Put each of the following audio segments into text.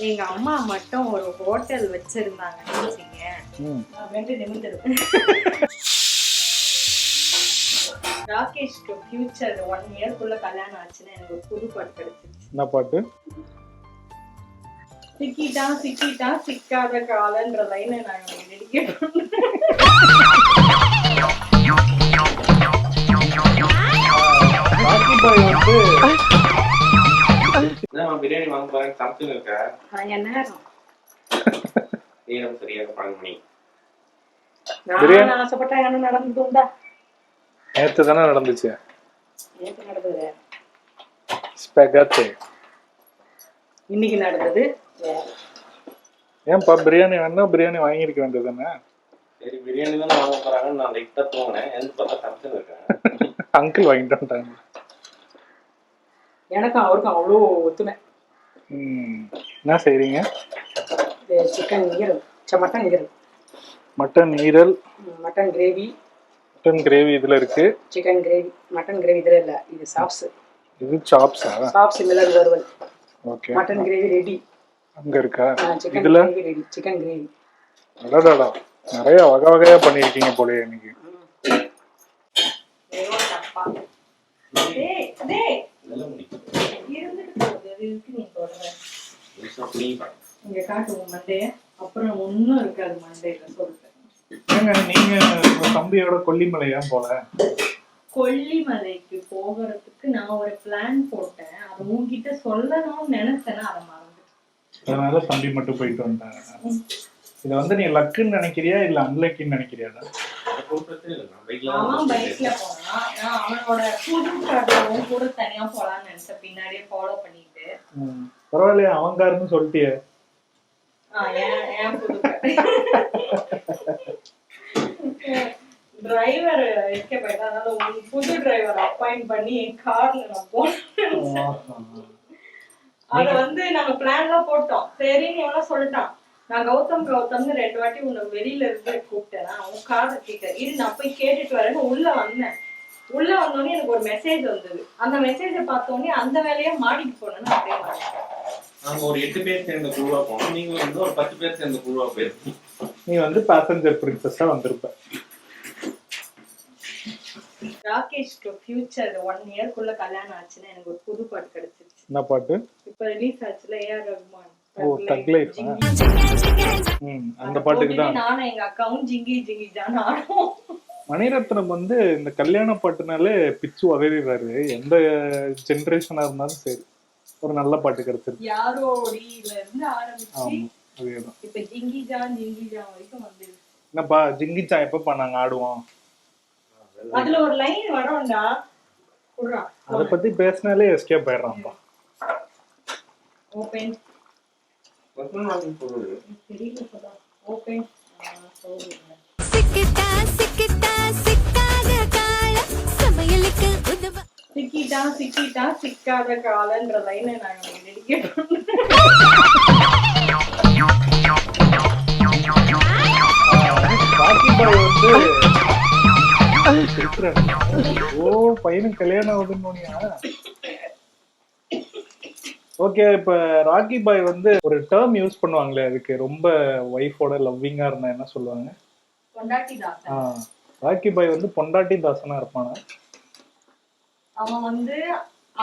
எங்க அம்மா மட்டும் ஒரு ஹோட்டல் வச்சிருந்தாங்கன்னு வச்சுங்க, ராகேஷ்க்கு ஃபியூச்சர் 1 இயர்க்குள்ள கல்யாணம் ஆச்சுன்னா எனக்கு ஒரு புது பாட்டு கிடைச்சிருச்சு. என்ன பாட்டு? சிக்கிட்டான் சிக்கிட்டான் சிக்காத காலன்ற லைனை நாங்க டெடிகேட் பண்றோம். ராக்கி பாய் வந்து பிரியாணி வாங்க போறேன் சமைச்சுன்னு இருக்க. நேரம் நேரம் சரியாக 12 மணி. நான் ஆசைப்பட்டா என்ன நடந்துட்டா? நேத்து தானே நடந்துச்சு. நேத்து நடந்தது ஸ்பெகத்தி. இன்னைக்கு நடந்தது. ஏன்பா பிரியாணி வேணா பிரியாணி வாங்கியிருக்க வேண்டியது தானே? சரி பிரியாணி தானே வாங்க போறாங்கன்னு நான் லைட்டா தூங்கினேன். எந்த பார்த்தா சமைச்சுன்னு இருக்கேன். அங்கிள் வாங்கிட்டு வந்துட்டாங்க. எனக்கும் அவருக்கும் அவ்வளோ ஒத்துமை. என்ன செய்றீங்க? சிக்கன் ஈரல், மட்டன் ஈரல், மட்டன் ஈரல், மட்டன் கிரேவி. மட்டன் கிரேவி இதுல இருக்கு. சிக்கன் கிரேவி, மட்டன் கிரேவி இதுல இல்ல, இது சாப்ஸ். இது சாப்ஸா? சாப்ஸ் மிளகு வறுவல். ஓகே. Mutton gravy ready. அங்க இருக்கா? சிக்கன் இதுல கிரேவி ரெடி. Chicken gravy. அடடடா. நிறைய வகை வகையா பண்ணிருக்கீங்க போலயே இன்னைக்கு. இதெல்லாம் முடிக்கும். இங்க காட்டுவோம் மண்டைய. அப்புறம் ஒன்னும் இருக்காது மண்டையில சொல்லிட்டு. ஏங்க நீங்க உங்க தம்பியோட கொல்லிமலையா போல? கொல்லிமலைக்கு போகிறதுக்கு நான் ஒரு பிளான் போட்டேன். அது உன்கிட்ட சொல்லணும்னு நினைச்சேன்னா அதை மறந்துட்டேன். அதனால தம்பி மட்டும் போயிட்டு வந்தாங்க. இத வந்து நீ லக்குன்னு நினைக்கிறியா இல்ல அன்லக்கின்னு நினைக்கிறியா? அவன் பைக்ல போனான். நான் அவனோட புது கார்டவும் கூட தனியா போலான்னு நினைச்சேன். பின்னாடியே ஃபாலோ பண்ணிட்டு. பரவாயில்லையா அவன் காருன்னு சொல்லிட்டியே. ஏன் புது டிரைவர் இருக்க போயிட்டா, அதனால ஒரு புது டிரைவர் அப்பாயிண்ட் பண்ணி என் கார்ல நான் போனேன். அத வந்து நாங்க பிளான்லாம் போட்டோம். சரின்னு எவ்வளவு சொல்லிட்டான். நான் கௌதம்னு 2 வாட்டி உன்னை வெளியில இருந்து கூப்பிட்டேன். அவன் காதை கேட்க இரு நான் போய் கேட்டுட்டு வரேன்னு உள்ள வந்தேன். உள்ள வந்தோடனே எனக்கு ஒரு மெசேஜ் வந்தது. அந்த மெசேஜ பார்த்தோன்னே அந்த வேலையா மாடிக்கு போனேன்னு அப்படியே நாங்க ஒரு 8 பேர் சேர்ந்த குழுவா போனோம். நீங்க வந்து ஒரு 10 பேர் சேர்ந்த குழுவா போயிருக்கீங்க. நீ வந்து பேசஞ்சர் பிரின்சஸா வந்திருப்ப. ராகேஷ்க்கு ஃபியூச்சர் 1 இயர்க்குள்ள கல்யாணம் ஆச்சுன்னா எனக்கு ஒரு புது பாட்டு கிடைச்சிருச்சு. என்ன பாட்டு? இப்ப ரிலீஸ் ஆச்சுல ஏஆர் ரஹ்மான். ஓ தக் லைஃப். அந்த பாட்டுக்கு தான் நானும் எங்க அக்காவும் ஜிங்கி ஜிங்கி ஜான் ஆடுவோம். மணிரத்னம் வந்து இந்த கல்யாண பாட்டுனாலே பிச்சு உதறிடுறாரு. எந்த ஜெனரேஷனா இருந்தாலும் சரி ஒரு நல்ல பாட்டு கிடைச்சிருக்கு. யாரோடியில இருந்து ஆரம்பிச்சு அதேதான் இப்ப ஜிங்கி ஜான் வரைக்கும் வந்து. என்னப்பா ஜிங்கிச்சா எப்பப்பா நாங்க ஆடுவோம்? அதுல ஒரு லைன் வரும்டா. குடுறா. அத பத்தி பேசினாலே எஸ்கேப் ஆயிடுறான்ப்பா. ஓபன் ஓபன் சிக்கிட்டான் சிக்காத காலன்ற லைனை நாங்க டெடிகேட் பண்றோம். ராக்கி பாய் வந்து ஓ பையனுக்கு கல்யாணம் ஆகுதுன்னு. ஓகே, இப்ப ராக்கி பாய் வந்து ஒரு டேர்ம் யூஸ் பண்ணுவாங்களே, அதுக்கு ரொம்ப ஒய்ஃபோட லவ்விங்கா இருந்தா என்ன சொல்லுவாங்க? பொண்டாட்டி தாசன். ராக்கி பாய் வந்து பொண்டாட்டி தாசனா இருப்பானா? அவன் வந்து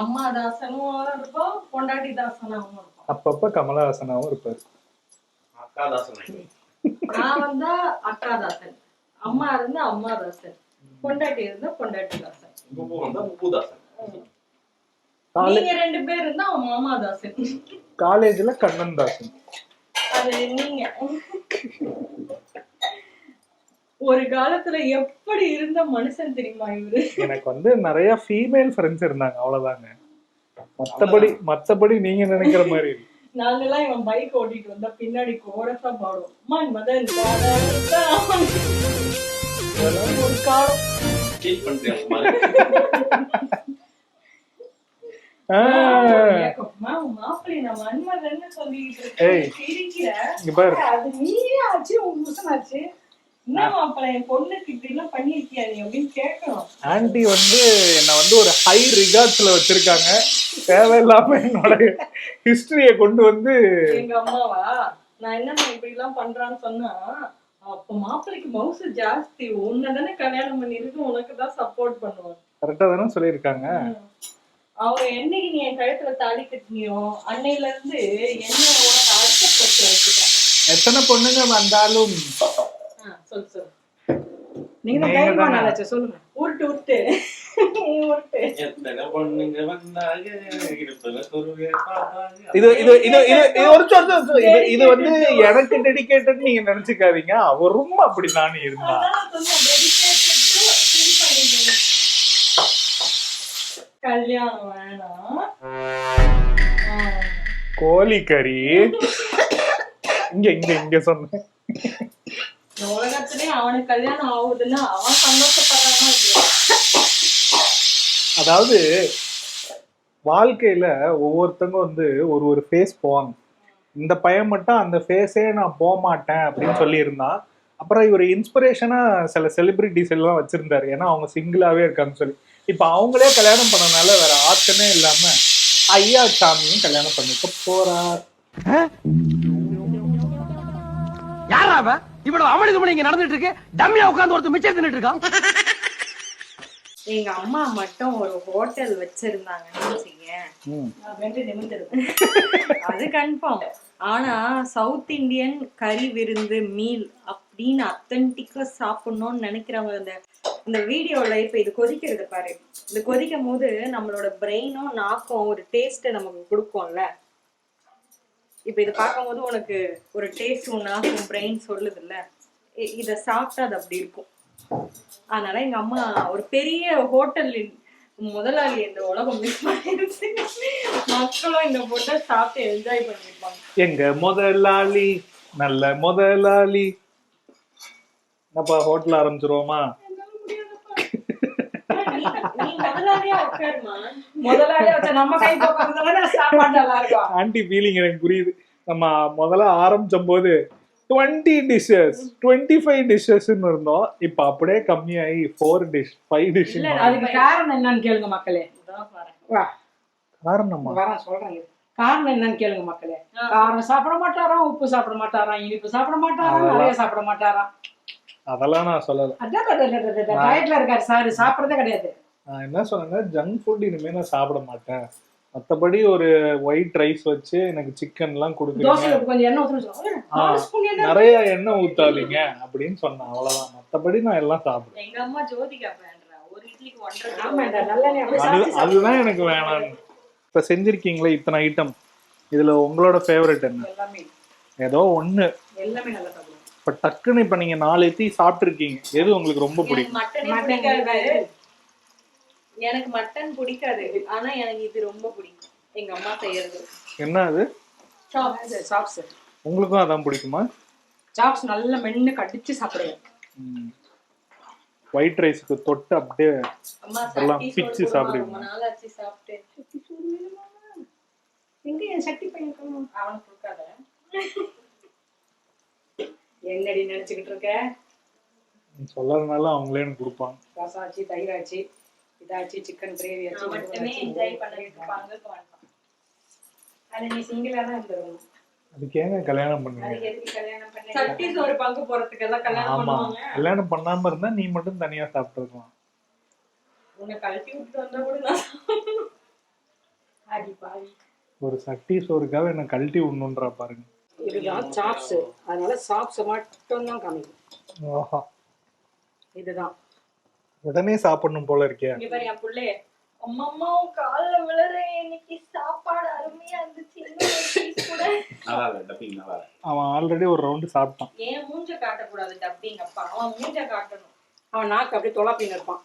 அம்மா தாசனும் இருப்பான், பொண்டாட்டி தாசனாவும் இருப்பான். அப்பப்ப கமலஹாசனாவும் இருப்பாரு. அக்கா தாசன். நான் வந்தா அக்கா தாசன், அம்மா இருந்தா அம்மா தாசன், பொண்டாட்டி இருந்தா பொண்டாட்டி தாசன், உப்பு வந்தா உப்பு தாசன். நீங்க 2 பேர் இருந்தா அவன் மாமா தாசன். காலேஜ்ல கண்ணன் தாசன். அது நீங்க ஒரு காலத்துல எப்படி இருந்த மனுஷன் தெரியுமா இவரு? எனக்கு வந்து நிறைய ஃபீமேல் ஃப்ரெண்ட்ஸ் இருந்தாங்க, அவ்வளவுதாங்க. மத்தபடி நீங்க நினைக்கிற மாதிரி நாங்கெல்லாம் இவன் பைக் ஓட்டிட்டு வந்தா பின்னாடி கோரஸா பாடுவோம். மன் மதன் ஒரு காலம் மாப்பிள்ளை நான் மன்மதன்னு சொல்லிட்டு சிரிக்கிற. அது நீயே ஆச்சு, உன் புருஷனாச்சு. என்ன மாப்பிள்ள என் பொண்ணுக்கு இப்படி எல்லாம் பண்ணிருக்கியா நீ அப்படின்னு கேட்கணும். ஆன்டி வந்து என்ன வந்து ஒரு ஹை ரிகார்ட்ஸ்ல வச்சிருக்காங்க. தேவையில்லாம என்னோட ஹிஸ்டரிய கொண்டு வந்து எங்க அம்மாவா நான் என்னம்மா இப்படி எல்லாம் பண்றான்னு சொன்னா, அப்ப மாப்பிள்ளைக்கு மவுசு ஜாஸ்தி, உன்னதானே கல்யாணம் பண்ணிருக்கு, உனக்குதான் சப்போர்ட் பண்ணுவாங்க. கரெக்டா தானே சொல்லியிருக்காங்க. அவங்க என்னைக்கு நீ என் கழுத்துல தாலி கட்டினியோ அன்னையில இருந்து என்ன உனக்கு அடுத்த பிரச்சனை வச்சுட்டாங்க. எத்தனை பொண்ணுங்க வந்தாலும் சொல்லு சொல்லு. நீங்க தைரியமா நாளாச்சு சொல்லுங்க. உருட்டு உருட்டு உருட்டு. எத்தனை பொண்ணுங்க வந்தாங்க இடுப்புல சொருவே பார்த்தாங்க. இது இது இது இது ஒரு இது வந்து எனக்கு டெடிகேட்டட் நீங்க நினைச்சுக்காதீங்க. அவரும் அப்படிதான் இருந்தா. கல்யாணம் வேணாம், கோழிக்கறி இங்க இங்க இங்க சொன்னேன். உலகத்திலே அவனுக்கு கல்யாணம் ஆகுதுன்னா அவன் சந்தோஷப்படுறானா இல்லையா? அதாவது வாழ்க்கையில ஒவ்வொருத்தங்க வந்து ஒரு ஒரு ஃபேஸ் போவாங்க. இந்த பையன் மட்டும் அந்த ஃபேஸே நான் போக மாட்டேன் அப்படின்னு சொல்லி இருந்தான். அப்புறம் இவர் இன்ஸ்பிரேஷனா சில செலிபிரிட்டிஸ் எல்லாம் வச்சிருந்தாரு. ஏன்னா அவங்க சிங்கிளாவே இருக்கான்னு சொல்லி. இப்ப அவங்களே கல்யாணம் பண்ணனால வேற ஆப்ஷனே இல்லாம ஐயா சாமியும் கல்யாணம் பண்ணிக்க போறார். யாரா அவ? இவ்வளவு அமளிதுமணி இங்க நடந்துட்டு இருக்கு. டம்மியா உட்கார்ந்து ஒருத்தர் மிச்சம் தின்னுட்டு இருக்கான். எங்க அம்மா மட்டும் ஒரு ஹோட்டல் வச்சிருந்தாங்கன்னு வச்சுக்கேன், அது கன்ஃபார்ம். ஆனா சவுத் இந்தியன் கறி விருந்து மீல் அப்படின்னு அத்தன்டிக்கா சாப்பிடணும்னு நினைக்கிறவங்க இந்த வீடியோல இப்ப இது கொதிக்கிறது பாரு, இது கொதிக்கும் போது நம்மளோட பிரெயினும் நாக்கும் ஒரு டேஸ்ட் நமக்கு கொடுக்கும்ல. இப்ப இதை பார்க்கும் போது உனக்கு ஒரு டேஸ்ட் நாக்கும் பிரெயின் சொல்லுது இல்ல, இத சாப்பிட்டா அது அப்படி இருக்கும். அதனால எங்க அம்மா ஒரு பெரிய ஹோட்டல் முதலாளி இந்த உலகம் மிஸ் பண்ணிருச்சு. மக்களும் இந்த ஃபுட்டை சாப்பிட்டு என்ஜாய் பண்ணிருப்பாங்க. எங்க முதலாளி நல்ல முதலாளி. என்னப்பா ஹோட்டல் ஆரம்பிச்சிருவோமா? ஆன்டி ஃபீலிங் எனக்கு புரியுது. நம்ம முதல்ல ஆரம்பிச்ச போது 20 dishes 25 டிஷ்ஷஸ்ன்னு இருந்தோம். இப்ப அப்படியே கம்மியாகி 4 dish 5 dish. அதுக்கு காரணம் என்னன்னு கேளுங்க மக்களே. காரணமா சொல்றேன். காரணம் என்னன்னு கேளுங்க மக்களே. காரம் சாப்பிட மாட்டாராம், உப்பு சாப்பிட மாட்டாராம், இனிப்பு சாப்பிட மாட்டாராம், நிறைய சாப்பிட மாட்டாராம். அதெல்லாம் நான் சொல்லல. டயட்ல இருக்காரு சார், சாப்பிடறதே கிடையாது. நான் என்ன சொன்னேன்னா ஜங்க் ஃபுட் இனிமே நான் சாப்பிட மாட்டேன். மத்தபடி ஒரு ஒயிட் ரைஸ் வச்சு எனக்கு சிக்கன் எல்லாம் கொடுக்குறீங்க, நிறைய எண்ணெய் ஊத்தாதீங்க அப்படின்னு சொன்னேன். அவ்வளவுதான். மத்தபடி நான் எல்லாம் சாப்பிடுவேன். எங்க அம்மா ஜோதிகா ஒரு இட்லிக்கு 1.5 அதுதான் எனக்கு வேணாம். இப்ப செஞ்சிருக்கீங்களா இத்தனை ஐட்டம், இதுல உங்களோட ஃபேவரட் என்ன? ஏதோ ஒண்ணு. இப்ப டக்குன்னு இப்ப நீங்க 4 இட்லி சாப்பிட்டு இருக்கீங்க, எது உங்களுக்கு ரொம்ப பிடிக்கும்? எனக்கு மட்டன் பிடிக்காது, ஆனா எனக்கு இது ரொம்ப பிடிக்கும், எங்க அம்மா செய்யறது. என்ன அது? சாப்ஸ். உங்களுக்கும் அதான் பிடிக்குமா? சாப்ஸ் நல்லா மென்னு கடிச்சு சாப்பிடுவேன். ஒயிட் ரைஸ்க்கு தொட்டு அப்படியே எல்லாம் பிச்சு சாப்பிடுவீங்க. நாளாச்சு சாப்பிட்டு. எங்க என் சட்டி பையன் அவனுக்கு கொடுக்காத. என்னடி நினைச்சுக்கிட்டு இருக்க? சொல்லறதுனால அவங்களே எனக்கு கொடுப்பாங்க. ரசாச்சி, தயிராச்சி, இதாச்சி, சிக்கன் கிரேவி ஆச்சு, மட்டுமே என்ஜாய் பண்ணிருப்பாங்க. அது நீ சிங்கிளா தான் இருந்துரும். அதுக்கு ஏங்க கல்யாணம் பண்ணுவீங்க? அதுக்கு எதுக்கு கல்யாணம் பண்ணீங்க? சட்டிஸ் ஒரு பங்கு போறதுக்கு எல்லாம் கல்யாணம் பண்ணுவாங்க. கல்யாணம் பண்ணாம இருந்தா நீ மட்டும் தனியா சாப்பிட்டுருக்கலாம். உன்னை கழட்டி விட்டு வந்தா கூட நான் அடி பாவி. ஒரு சட்டி சோறுக்காக என்ன கழட்டி விடணுன்றா பாருங்க. இதுதான் சாப்ஸ். அதனால சாப்ஸ் மட்டும் தான் காமிக்கும். ஆஹா, இதுதான் உடனே சாப்பிடணும் போல இருக்கே. இங்க பாரு என் புள்ளைய, அம்மா கால்ல விழுற, இன்னைக்கு சாப்பாடு அருமையா இருந்துச்சு, நல்லா இல்ல டப்பிங் நல்லா இல்ல. அவன் ஆல்ரெடி ஒரு ரவுண்ட் சாப்பிட்டான். ஏன் மூஞ்ச காட்டக்கூடாது டப்பிங் அப்பா, அவன் மூஞ்ச காட்டணும். அவன் நாக்கு அப்படியே தொலாப்பிங்க இருப்பான்.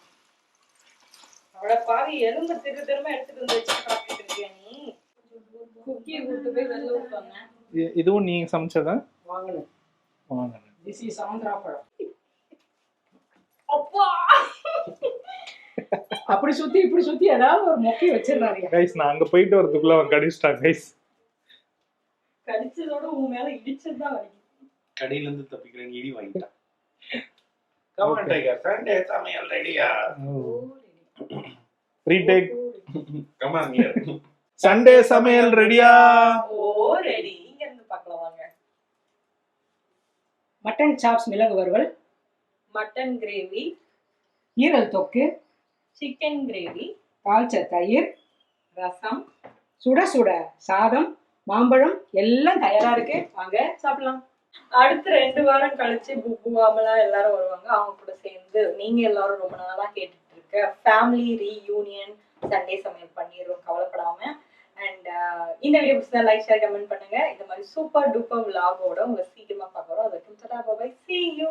அவளை பாவி எலும்பு திரும்ப எடுத்துட்டு வந்து வச்சு சாப்பிட்டு இருக்கியா நீ? குக்கி கூட்டு போய் வெளில விட்டாங்க. இதுவும் நீங்க சமைச்சதா? வாங்கணும். This is ஆந்திரா பழம். அப்பா அப்படி சுத்தி இப்படி சுத்தி ஏதாவது ஒரு மொக்கி வச்சிருந்தாரு. கைஸ் நான் அங்க போயிட்டு வரதுக்குள்ள அவன் கடிச்சிட்டான் கைஸ். கடிச்சதோட உன் மேல இடிச்சதுதான் வலிக்குது. கடையில இருந்து தப்பிக்கிறேன் இடி வாங்கிட்டான். கமான் டைகர் சண்டே சமையல் ரெடியா ரீடேக் கமான் சண்டே சமையல் ரெடியா? ஓ ரெடி. இங்க இருந்து பார்க்கலாம் வாங்க. மட்டன் சாப்ஸ் மிளகு வறுவல், மட்டன் கிரேவி, ஈரல் தொக்கு, சிக்கன் கிரேவி, தால்ச்சா தயிர், ரசம், சுட சுட சாதம், மாம்பழம் எல்லாம் தயாரா இருக்கு. வாங்க சாப்பிடலாம். அடுத்து 2 வாரம் கழிச்சு புப்பு அமலா எல்லாரும் வருவாங்க. அவங்க கூட சேர்ந்து நீங்க எல்லாரும் ரொம்ப நாளா கேட்டுட்டு இருக்க ஃபேமிலி ரீயூனியன் சண்டே சமையல் பண்ணிடுறோம், கவலைப்படாம. அண்ட் இந்த வீடியோ பிடிச்சா லைக் ஷேர் கமெண்ட் பண்ணுங்க. இந்த மாதிரி சூப்பர் டூப்பர் விலாகோட உங்களை சீக்கிரமா பார்க்குறோம். அதுக்கு see you.